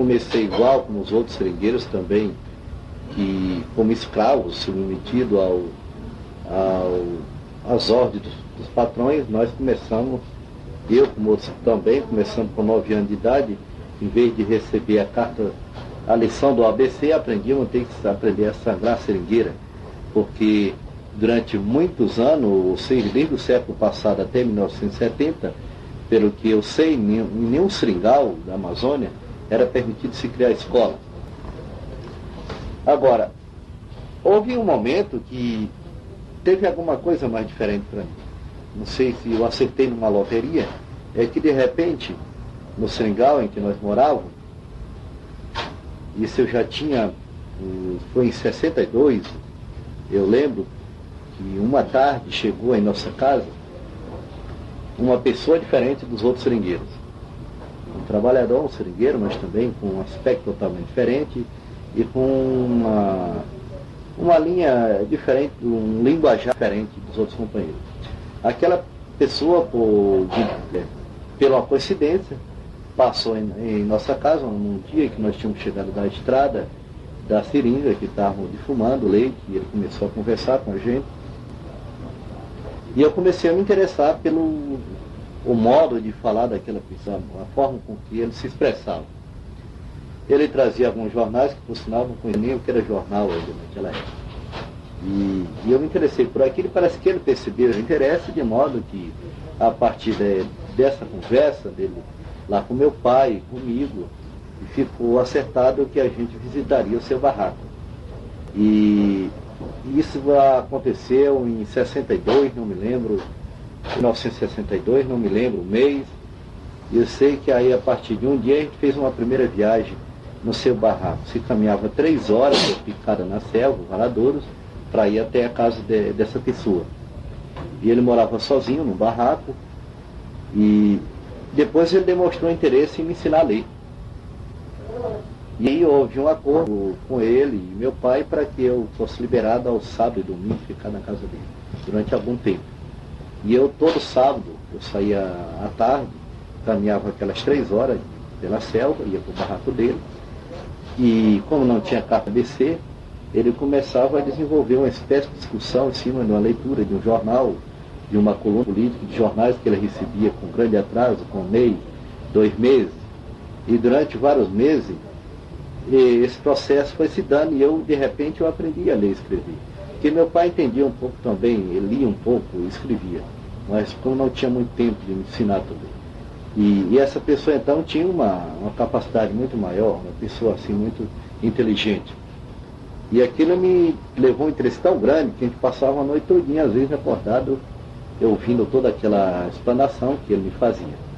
comecei igual como os outros seringueiros também, que como escravos, submetido às ordens dos patrões. Nós começamos, eu como outros também, começamos com 9 anos de idade, em vez de receber a lição do ABC, aprendíamos a ter que aprender a sangrar a seringueira, porque durante muitos anos, desde o século passado até 1970, pelo que eu sei, em nenhum seringal da Amazônia era permitido se criar escola. Agora, houve um momento que teve alguma coisa mais diferente para mim. Não sei se eu acertei numa loteria, é que de repente, no seringal em que nós morávamos, isso eu já tinha, foi em 62, eu lembro que uma tarde chegou em nossa casa uma pessoa diferente dos outros seringueiros. Um trabalhador, um seringueiro, mas também com um aspecto totalmente diferente e com uma linha diferente, um linguajar diferente dos outros companheiros. Aquela pessoa, pela coincidência, passou em nossa casa num dia que nós tínhamos chegado da estrada da seringa, que estávamos defumando leite, e ele começou a conversar com a gente. E eu comecei a me interessar pelo modo de falar daquela pessoa, a forma com que ele se expressava. Ele trazia alguns jornais, que por sinal não conhecia nem o que era jornal ainda naquela época. E eu me interessei por aquilo, e parece que ele percebeu o interesse, de modo que, a partir dessa conversa dele lá com meu pai, comigo, ficou acertado que a gente visitaria o seu barraco. E isso aconteceu em 62, não me lembro, 1962, não me lembro o mês. E eu sei que aí, a partir de um dia, a gente fez uma primeira viagem no seu barraco. Se caminhava 3 horas, picada na selva, varadouros, para ir até a casa dessa pessoa. E ele morava sozinho no barraco, e depois ele demonstrou interesse em me ensinar a ler. E aí houve um acordo com ele e meu pai para que eu fosse liberado ao sábado e domingo ficar na casa dele, durante algum tempo. E eu, todo sábado, eu saía à tarde, caminhava aquelas 3 horas pela selva, ia para o barraco dele, e como não tinha carta ABC, ele começava a desenvolver uma espécie de discussão em cima de uma leitura de um jornal, de uma coluna política, de jornais que ele recebia com grande atraso, com 1 mês, 2 meses. E durante vários meses, esse processo foi se dando, e eu, de repente, eu aprendi a ler e escrever. Porque meu pai entendia um pouco também, ele lia um pouco e escrevia, mas como não tinha muito tempo de me ensinar também. E essa pessoa, então, tinha uma capacidade muito maior, uma pessoa assim muito inteligente. E aquilo me levou um interesse tão grande que a gente passava a noite todinha, às vezes acordado, ouvindo toda aquela explanação que ele me fazia.